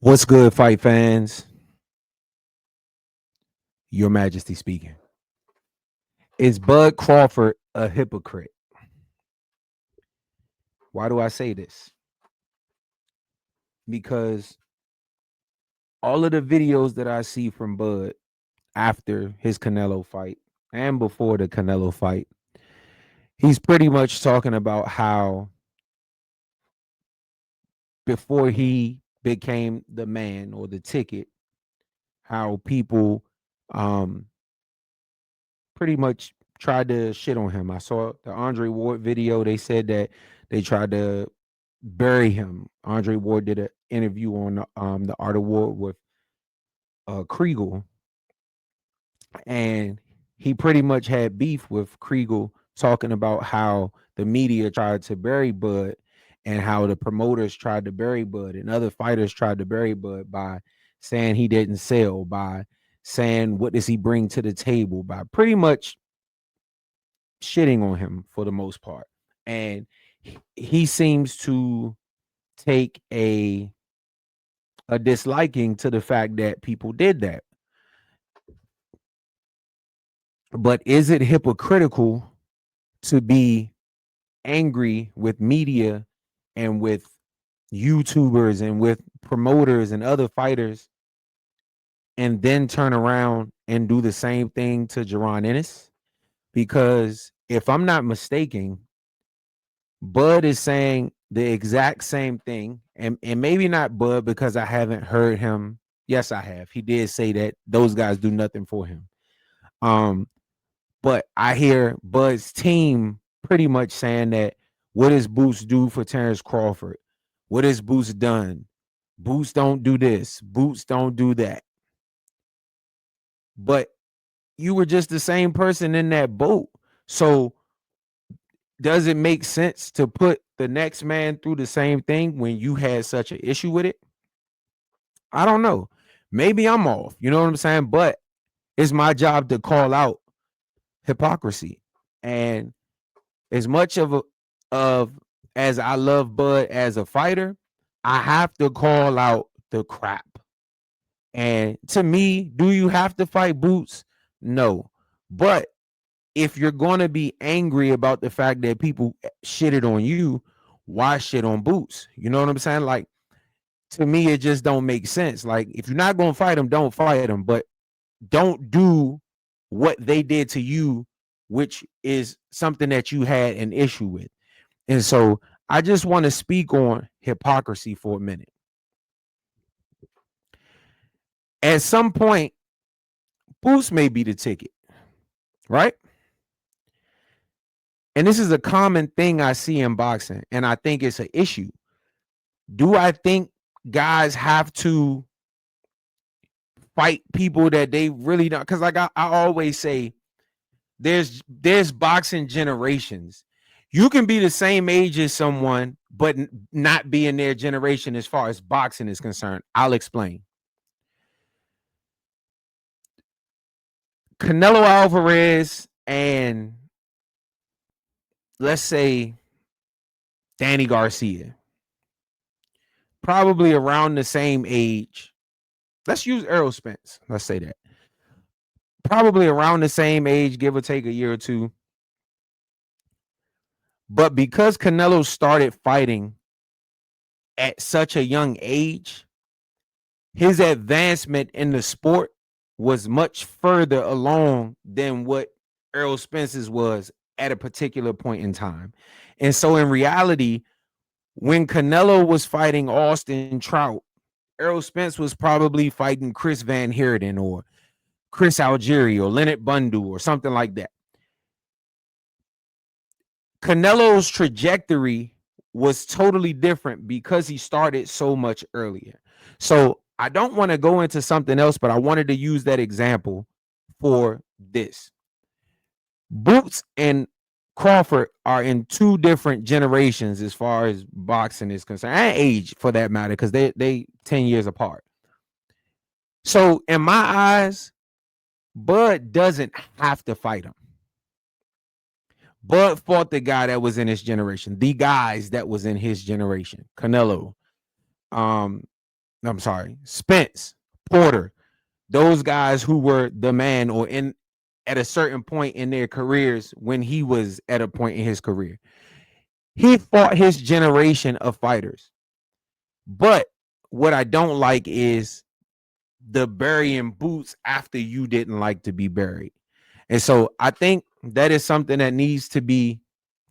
What's good, fight fans? Your Majesty speaking. Is Bud Crawford a hypocrite? Why do I say this? Because all of the videos that I see from Bud after his Canelo fight and before the Canelo fight, he's pretty much talking about how before he became the man or the ticket, how people pretty much tried to shit on him. I saw the Andre Ward video. They said that they tried to bury him. Andre Ward did an interview on the Art of War with Kriegel, and he pretty much had beef with Kriegel, talking about how the media tried to bury Bud and how the promoters tried to bury Bud and other fighters tried to bury Bud by saying he didn't sell, by saying what does he bring to the table, by pretty much shitting on him for the most part. And he seems to take a disliking to the fact that people did that. But is it hypocritical to be angry with media and with YouTubers and with promoters and other fighters and then turn around and do the same thing to JARONENNIS? Because if I'm not mistaken, Bud is saying the exact same thing, and maybe not Bud because I haven't heard him. Yes, I have. He did say that those guys do nothing for him. But I hear Bud's team pretty much saying that what does Boots do for Terrence Crawford? What has Boots done? Boots don't do this. Boots don't do that. But you were just the same person in that boat. So does it make sense to put the next man through the same thing when you had such an issue with it? I don't know. Maybe I'm off. You know what I'm saying? But it's my job to call out hypocrisy. And as much of as I love Bud as a fighter, I have to call out the crap. And to me, do you have to fight Boots? No. But if you're going to be angry about the fact that people shitted on you, why shit on Boots? You know what I'm saying? Like, to me, it just don't make sense. Like, if you're not going to fight them, don't fight them, but don't do what they did to you, which is something that you had an issue with. And so I just want to speak on hypocrisy for a minute. At some point, Boots may be the ticket, right? And this is a common thing I see in boxing, and I think it's an issue. Do I think guys have to fight people that they really don't? Because like I always say, there's boxing generations. You can be the same age as someone, but not be in their generation as far as boxing is concerned. I'll explain. Canelo Alvarez and let's say Danny Garcia, probably around the same age. Let's use Errol Spence. Let's say that. Probably around the same age, give or take a year or two. But because Canelo started fighting at such a young age, his advancement in the sport was much further along than what Errol Spence's was at a particular point in time. And so in reality, when Canelo was fighting Austin Trout, Errol Spence was probably fighting Chris Van Heerden or Chris Algieri or Leonard Bundu or something like that. Canelo's trajectory was totally different because he started so much earlier. So I don't want to go into something else, but I wanted to use that example for this. Boots and Crawford are in two different generations as far as boxing is concerned, and age for that matter, because they 10 years apart. So in my eyes, Bud doesn't have to fight him. Bud fought the guy that was in his generation, the guys that was in his generation. Canelo, I'm sorry, Spence, Porter, those guys who were the man or in at a certain point in their careers when he was at a point in his career. He fought his generation of fighters. But what I don't like is the burying boots after you didn't like to be buried. And so I think that is something that needs to be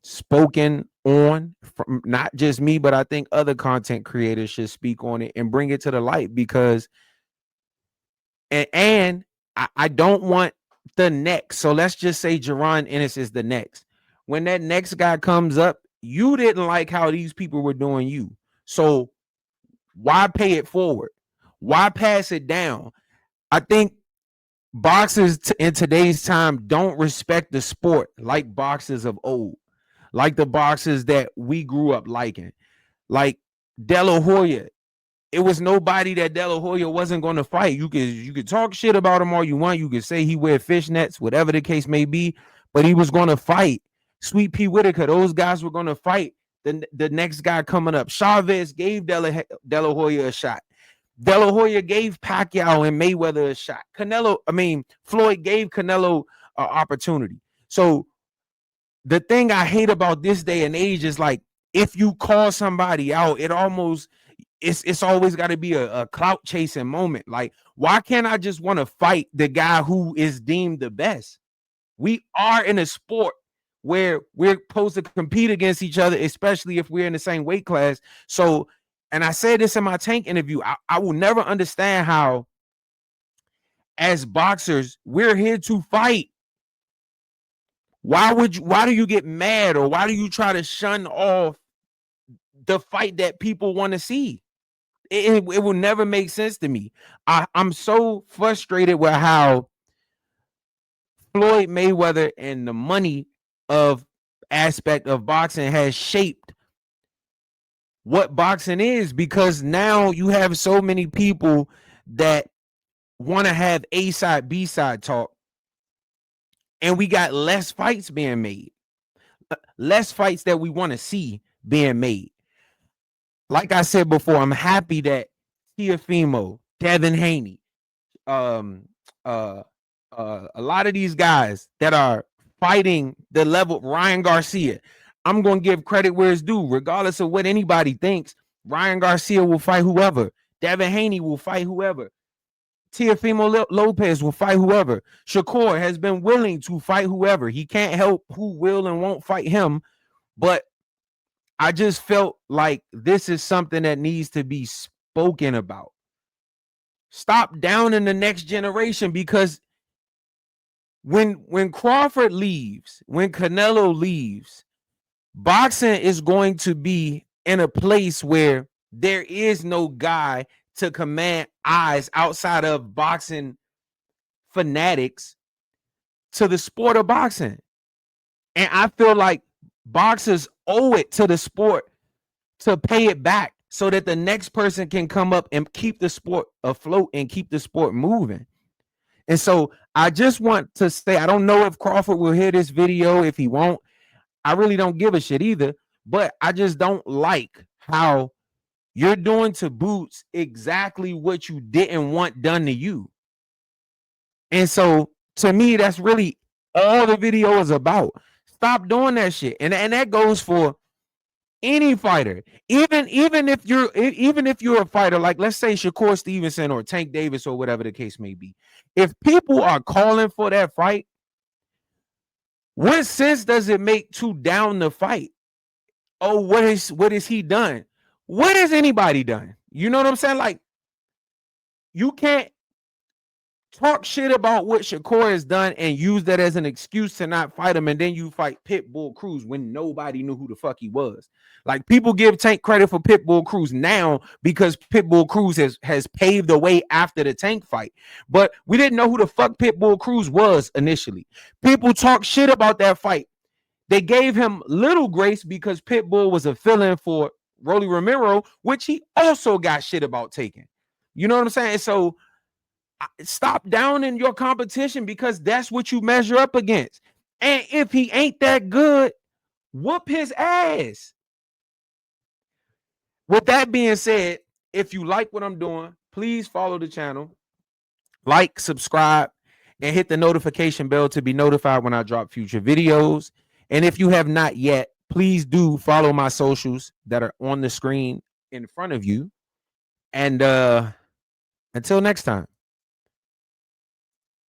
spoken on from not just me, but I think other content creators should speak on it and bring it to the light because and I don't want the next. So let's just say JARONNIS is the next. When that next guy comes up, you didn't like how these people were doing you. So why pay it forward? Why pass it down? I think boxers in today's time don't respect the sport like boxers of old, like the boxers that we grew up liking, like De La Hoya. It was nobody that De La Hoya wasn't going to fight. You could talk shit about him all you want. You could say he wear fishnets, whatever the case may be, but he was going to fight. Sweet Pea Whitaker, those guys were going to fight the next guy coming up. Chavez gave De La Hoya a shot. De La Hoya gave Pacquiao and Mayweather a shot. Floyd gave Canelo an opportunity. So the thing I hate about this day and age is like, if you call somebody out, it's always got to be a clout chasing moment. Like, why can't I just want to fight the guy who is deemed the best? We are in a sport where we're supposed to compete against each other, especially if we're in the same weight class. So, and I said this in my Tank interview, I will never understand how, as boxers, we're here to fight. Why do you get mad, or why do you try to shun off the fight that people want to see? It will never make sense to me. I'm so frustrated with how Floyd Mayweather and the money of aspect of boxing has shaped what boxing is, because now you have so many people that want to have A side, B side talk, and we got less fights being made, less fights that we want to see being made. Like I said before, I'm happy that Teofimo, Devin Haney, a lot of these guys that are fighting the level, Ryan Garcia, I'm going to give credit where it's due. Regardless of what anybody thinks, Ryan Garcia will fight whoever. Devin Haney will fight whoever. Teofimo Lopez will fight whoever. Shakur has been willing to fight whoever. He can't help who will and won't fight him, but I just felt like this is something that needs to be spoken about. Stop downing the next generation, because when Crawford leaves, when Canelo leaves, boxing is going to be in a place where there is no guy to command eyes outside of boxing fanatics to the sport of boxing. And I feel like boxers owe it to the sport to pay it back so that the next person can come up and keep the sport afloat and keep the sport moving. And so I just want to say, I don't know if Crawford will hear this video. If he won't, I really don't give a shit either. But I just don't like how you're doing to Boots exactly what you didn't want done to you. And so to me, that's really all the video is about. Stop doing that shit. And that goes for any fighter. Even if you're a fighter, like let's say Shakur Stevenson or Tank Davis or whatever the case may be. If people are calling for that fight, what sense does it make to down the fight? Oh, what is he done? What has anybody done? You know what I'm saying? Like, you can't talk shit about what Shakur has done and use that as an excuse to not fight him, and then you fight Pitbull Cruz when nobody knew who the fuck he was. Like, people give Tank credit for Pitbull Cruz now because Pitbull Cruz has paved the way after the Tank fight, but we didn't know who the fuck Pitbull Cruz was initially. People talk shit about that fight. They gave him little grace because Pitbull was a fill-in for Rolly Romero, which he also got shit about taking. You know what I'm saying? So stop downing your competition, because that's what you measure up against. And if he ain't that good, whoop his ass. With that being said, If you like what I'm doing, please follow the channel, like, subscribe, and hit the notification bell to be notified when I drop future videos. And if you have not yet, please do follow my socials that are on the screen in front of you. And until next time.